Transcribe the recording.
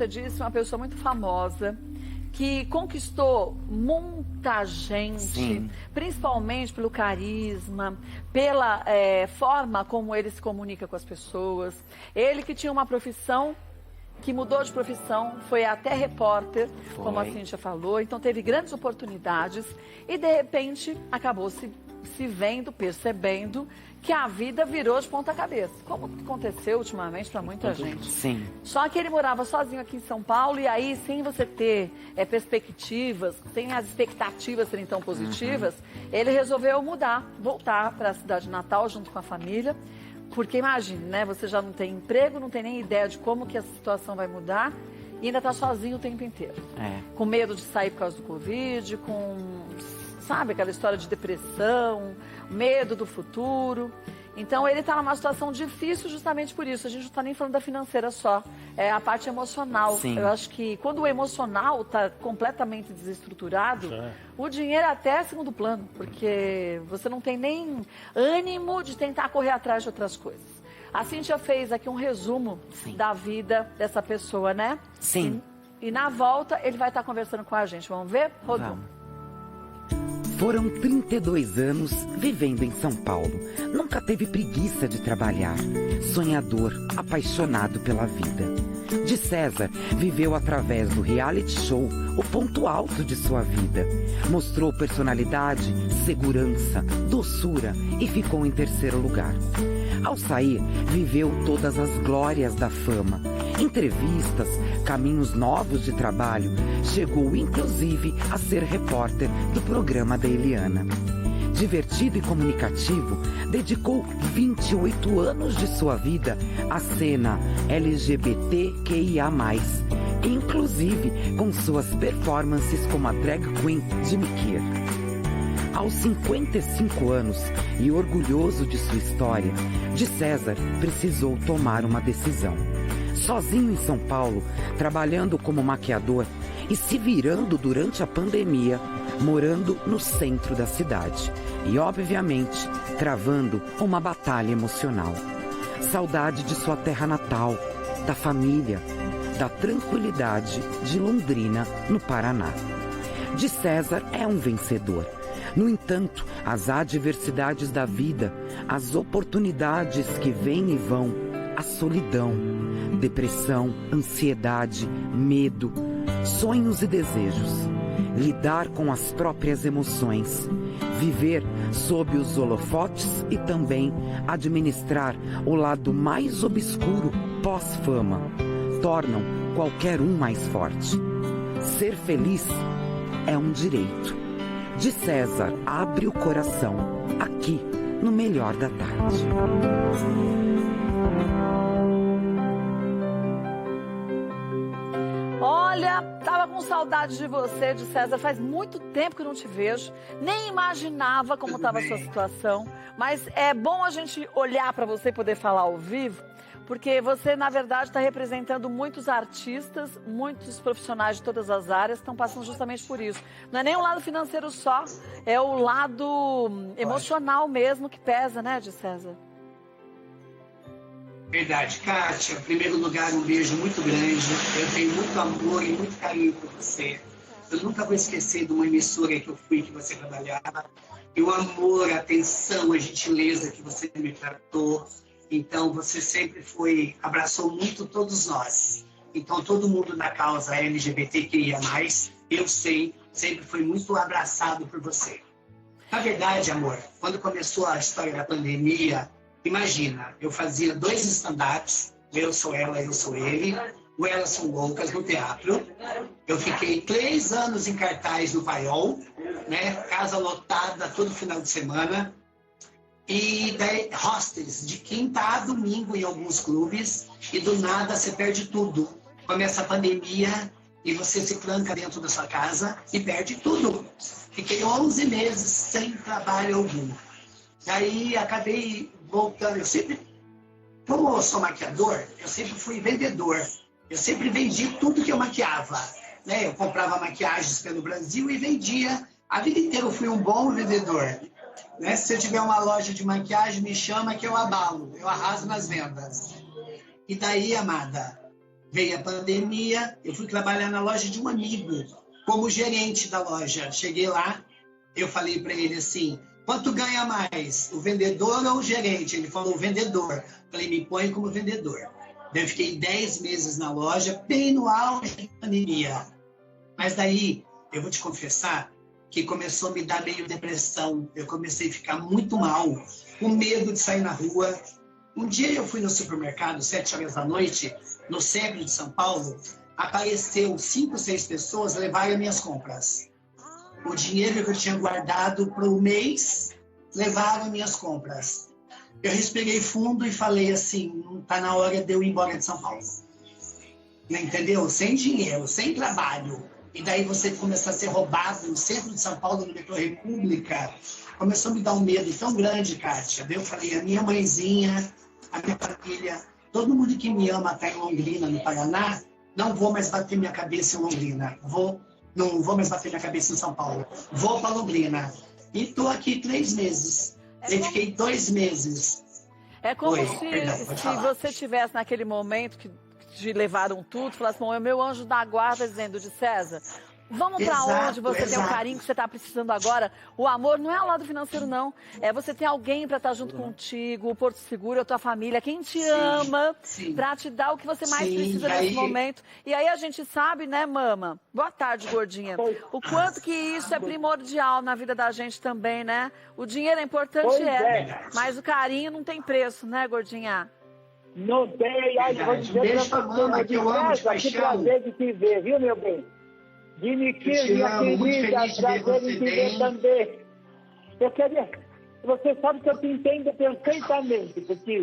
Você disse, uma pessoa muito famosa, que conquistou muita gente, Sim. Principalmente pelo carisma, pela forma como ele se comunica com as pessoas. Ele que tinha uma profissão, que mudou de profissão, foi até repórter, como a Cíntia falou, então teve grandes oportunidades e de repente acabou se vendo, percebendo que a vida virou de ponta cabeça, como aconteceu ultimamente para muita gente. Sim. Só que ele morava sozinho aqui em São Paulo e aí, sem você ter perspectivas, sem as expectativas serem tão positivas, ele resolveu mudar, voltar para a cidade natal junto com a família. Porque imagine, né? Você já não tem emprego, não tem nem ideia de como que a situação vai mudar e ainda está sozinho o tempo inteiro. Com medo de sair por causa do Covid, sabe, aquela história de depressão, medo do futuro. Então ele está numa situação difícil justamente por isso. A gente não está nem falando da financeira só, é a parte emocional. Sim. Eu acho que quando o emocional está completamente desestruturado, o dinheiro é até segundo plano, porque você não tem nem ânimo de tentar correr atrás de outras coisas. A Cíntia fez aqui um resumo da vida dessa pessoa, né? Sim. E na volta ele vai estar conversando com a gente. Vamos ver? Rodou. Foram 32 anos vivendo em São Paulo. Nunca teve preguiça de trabalhar. Sonhador, apaixonado pela vida. De César, viveu através do reality show o ponto alto de sua vida. Mostrou personalidade, segurança, doçura e ficou em terceiro lugar. Ao sair, viveu todas as glórias da fama. Entrevistas, caminhos novos de trabalho. Chegou, inclusive, a ser repórter do programa da Eliana. Divertido e comunicativo, dedicou 28 anos de sua vida à cena LGBTQIA+, inclusive com suas performances como a drag queen Jimmy Kier. Aos 55 anos e orgulhoso de sua história, de César precisou tomar uma decisão. Sozinho em São Paulo, trabalhando como maquiador e se virando durante a pandemia, morando no centro da cidade e, obviamente, travando uma batalha emocional. Saudade de sua terra natal, da família, da tranquilidade de Londrina, no Paraná. De César é um vencedor. No entanto, as adversidades da vida, as oportunidades que vêm e vão, a solidão, depressão, ansiedade, medo, sonhos e desejos. Lidar com as próprias emoções, viver sob os holofotes e também administrar o lado mais obscuro pós-fama, tornam qualquer um mais forte. Ser feliz é um direito. De César abre o coração, aqui no Melhor da Tarde. Olha, tava com saudade de você, de César. Faz muito tempo que eu não te vejo. Nem imaginava como estava a sua situação. Mas é bom a gente olhar para você e poder falar ao vivo, porque você, na verdade, está representando muitos artistas, muitos profissionais de todas as áreas que estão passando justamente por isso. Não é nem o lado financeiro só, é o lado emocional mesmo que pesa, né, de César? Verdade. Kátia, em primeiro lugar, um beijo muito grande. Eu tenho muito amor e muito carinho por você. Eu nunca vou esquecer de uma emissora que eu fui, que você trabalhava. E o amor, a atenção, a gentileza que você me tratou. Então, você sempre abraçou muito todos nós. Então, todo mundo na causa LGBTQIA+, eu sei, sempre foi muito abraçado por você. Na verdade, amor, quando começou a história da pandemia, imagina, eu fazia 2 stand-ups, eu sou ela, eu sou ele, o Elas São Loucas, no teatro. Eu fiquei 3 anos em cartaz no Paiol, né? Casa lotada todo final de semana. E daí, hostels, de quinta a domingo em alguns clubes, e do nada você perde tudo. Começa a pandemia e você se tranca dentro da sua casa e perde tudo. Fiquei 11 meses sem trabalho algum. Daí acabei voltando. Eu sempre, como eu sou maquiador, eu sempre fui vendedor. Eu sempre vendi tudo que eu maquiava, né? Eu comprava maquiagens pelo Brasil e vendia. A vida inteira eu fui um bom vendedor. Né? Se você tiver uma loja de maquiagem, me chama que eu abalo, eu arraso nas vendas. E daí, amada, Veio a pandemia, eu fui trabalhar na loja de um amigo, como gerente da loja. Cheguei lá, eu falei para ele assim, quanto ganha mais, o vendedor ou o gerente? Ele falou, o vendedor. Falei, me põe como vendedor. Daí eu fiquei 10 meses na loja, bem no auge da pandemia. Mas daí, eu vou te confessar, que começou a me dar meio depressão. Eu comecei a ficar muito mal, com medo de sair na rua. Um dia eu fui no supermercado, 7 horas da noite, no centro de São Paulo, apareceu 5, 6 pessoas levaram minhas compras. O dinheiro que eu tinha guardado para o mês, levaram minhas compras. Eu respirei fundo e falei assim, não está na hora de eu ir embora de São Paulo. Entendeu? Sem dinheiro, sem trabalho. E daí você começar a ser roubado no centro de São Paulo, no metrô República. Começou a me dar um medo tão grande, Kátia. Daí eu falei, a minha mãezinha, a minha família, todo mundo que me ama está em Londrina, no Paraná, não vou mais bater minha cabeça em Londrina. Não vou mais bater minha cabeça em São Paulo. Vou para Londrina. E estou aqui 3 meses. Eu fiquei 2 meses. É como Oi, se você tivesse naquele momento que te levaram tudo, falasse, bom, é o meu anjo da guarda dizendo de César, vamos para onde você tem o carinho que você está precisando agora. O amor não é o lado financeiro, não. É você ter alguém para estar junto contigo, o Porto Seguro, a tua família, quem te ama, para te dar o que você mais precisa nesse momento. E aí a gente sabe, né, mama? Boa tarde, gordinha. O quanto que isso é primordial na vida da gente também, né? O dinheiro é importante, mas o carinho não tem preço, né, gordinha? Não tem. Ai, vou dizer beijo pra mama, que eu amo de paixão. Que prazer de te ver, viu, meu bem? De me querer, minha querida, prazer em te ver também. Eu queria... Você sabe que eu te entendo perfeitamente, porque